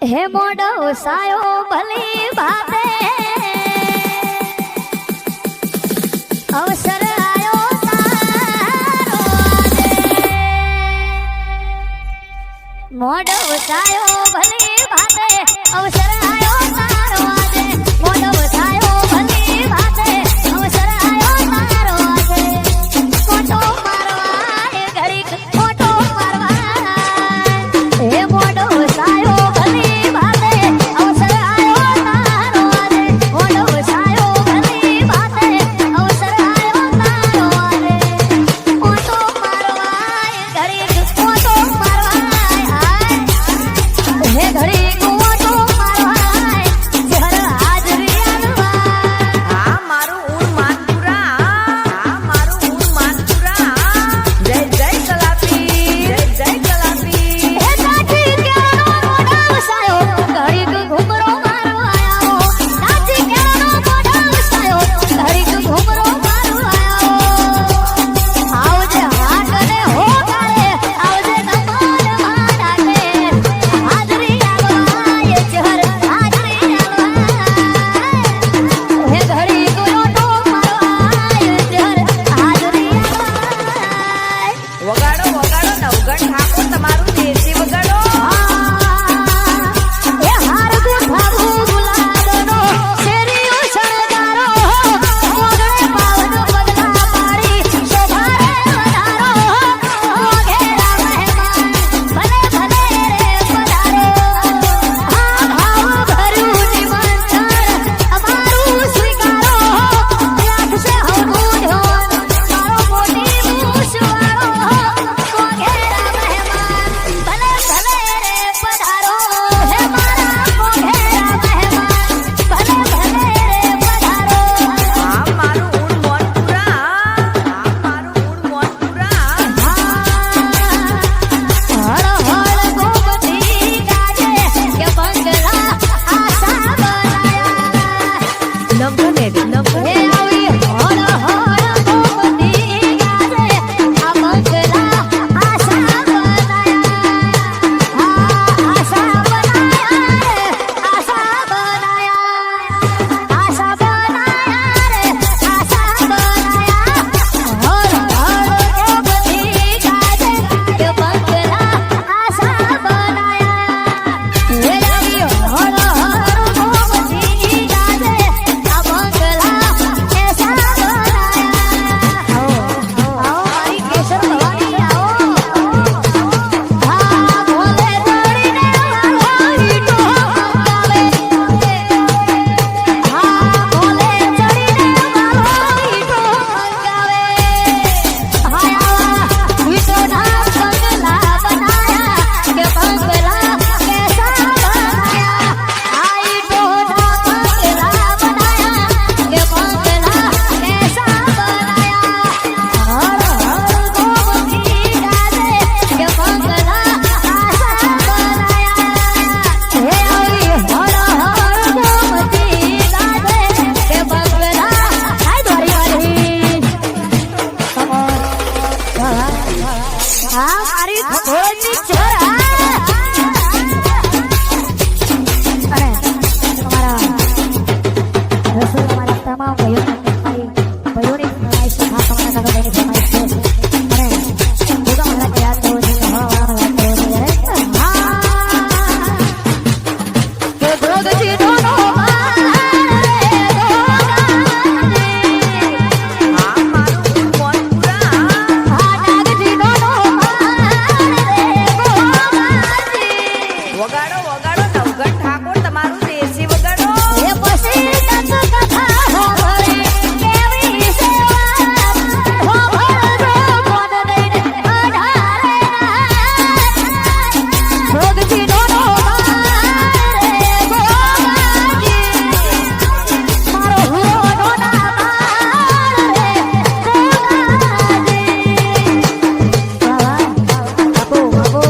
હે મોડો સાયો ભલી ભાતે અવસર આયો તારો મોડો સાયો ભલી ભાતે અવસર આયો તારો આજે મોડો સાયો ભલી ભાતે અવસર આયો તારો આજે મોટો મારવાય ઘડીક મોટો મારવાય હે મોડો સાયો ભલી ભાતે અવસર આયો તારો આજે મોડો સાયો ભલી ભાતે અવસર આયો તારો આજે મોટો મારવાય ઘડીક મોટો મારવાય હે ઘડીક મોટો મારવાય જહર હાજરી આલવા હા મારું ઊન માનપુરા હા મારું ઊન માનપુરા જય જય કલાપી જય જય કલાપી હે સાચી કેળનો મોઢા વસાયો ઘડીક ઘૂમરો મારવા આયો સાચી કેળનો મોઢા વસાયો ઘડીક ઘૂમરો મારવા આયો આવજે હાટને હોકારે આવજે નમાન માડાને હાજરી આલવાય જહર હાજરી આલવાય હે ઘડીક લોટો મારવાય જહર હાજરી આલવાય વગાડો વગાડો નવગણ ઠાકોર તમારું દેશી વગાડો એ હાર ગુઠાવું ગુલાબનો શેરીઓ શણગારો મોગળે પાવન બદલા પાડી શોભારે વધારો મોઘેરા મહેમાન ભલે ભલે રે પધારો હા ભાવ ભર્યું નિમંત્રણ અમારું સ્વીકારો રાખશે હવનું ધ્યાન મારો મોટી મૂછવાળો મોઘેરા મહેમાન ભલે ભલે રે પધારો હે મારા મોઘેરા મહેમાન ભલે ભલે રે પધારો હા મારું ઊન મોનપુરા હા મારું ઊન મોનપુરા હળ હળ ગોમતી ગાજે કે બંગલા આશા બનાયા નવગણ હે આવી હળ હળ ગોમતી ગાજે આ બંગલા આશા બનાયા આશા બનાયા આશા બનાયા આશા બનાયા રે આશા બનાયા હળ હળ ગોમતી ગાજે કે બંગલા આશા બનાયા હે આવી હળ હળ ગોમતી ગાજે આ બંગલા એસા બનાયા આવો મારી કેસર ભવાની આવો હા ભોલે દોડીને વાળો ઈટો મંગાવે હા ભોલે ચડીને વાળો ઈટો મંગાવે હાયા ઈટોના બંગલા બનાયા કે બંગલા કેસા બનાયા આ ઈટોના બંગલા બનાયા કે બંગલા કેસા બનાયા હર હર ગોમતી ગાજે કે બંગલા આશા બનાયા હે આવી હર હર ગોમતી ગાજે કે બંગલા હાય દ્વારી હા મારી ખોળની છોરા અને તમારા રસોઈ અમારા તમામ ભાઈઓની ફરમાઈશ હા તમારા કાકાની ફરમાઈશ છે અને ભેગા મને યાદ કરો છો હવાવાળાનો યાદ કરો છો હા કે ભોગજી દોનો હા મારું ઊન મોનપુરા હા નાગજી દોનો વગાડો વગાડો નવગણ ઠાકોર તમારું દેશી વગાડો એ પછી દસ કથા હોભળી કેવી સેવા હોભળજો કોણ દઈને અઢારે ભોગજી દોનો મારે ગોગાજી મારો હુરો દોના મારે ગોગાજી બાબુ બાબુ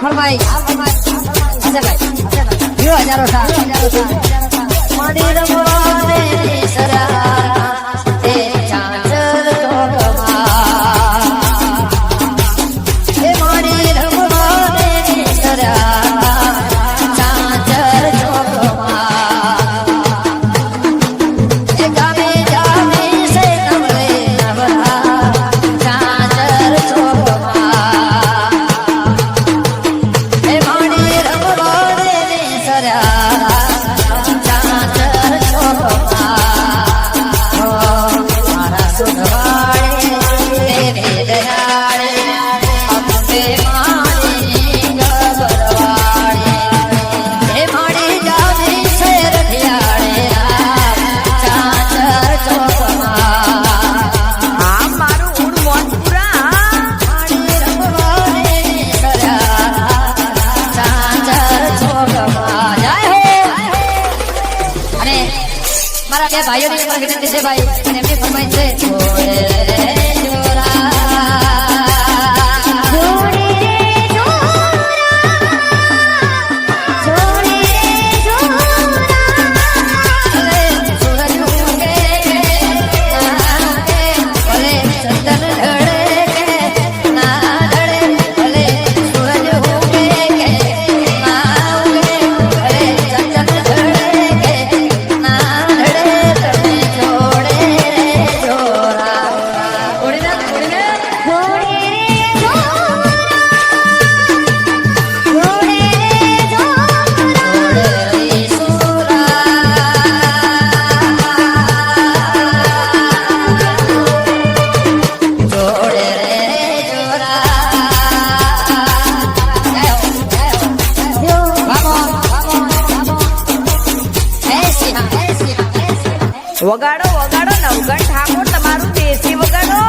ફરમાઈ યો હજારો સા મારી રમવાને સરા એ ચાંચર ચોકમાં એ મારી રમવાને સરા ચાંચર ચોકમાં એ ગામે જામે સે નવરે નવરા ચાંચર ચોકમાં એ મારી રમવાને સરા ચાંચર ચોકમાં મારા સુધવાડે દેવે દયાળે અપે મારી ગબરવાડે એ મારી જામી છે રઠિયાળે ચાંચર ચોકમાં આ મારું ઊંડ મોનપુરા મારી રમવાને સરા ચાંચર ચોકમાં જય હો અને મારા બે ભાઈઓની પણ વિનંતી છે ભાઈ અને એમની ફરમાઈશ છે જોડે રે જોરા જોડે રે ભલે સૂરજ ઉગે ભલે ચંદન ઢળે કે ના ઢળે ભલે સૂરજ ઉગે કે ના ઉગે ભલે ચંદન ઢળે કે ના ઢળે તમે જોડે રે જોરા ઓડીને જોડે રે જોરા જોડે રે સુરા જોડે રે જોરા વગાડો વગાડો નવગણ ઠાકોર તમારું દેશી વગાડો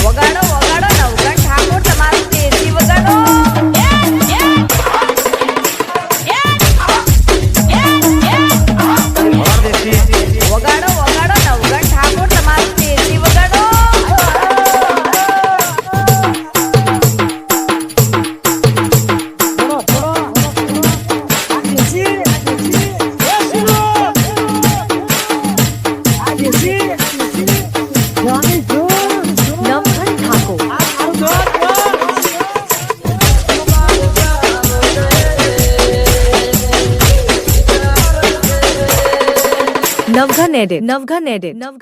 વગાડો વગાડો નવગણ ઠાકોર તમારું દેશી વગાડો વગાડો વગાડો નવગણ ઠાકોર તમારું દેશી વગાડો નવગણ ઠાકોર Navghan edit.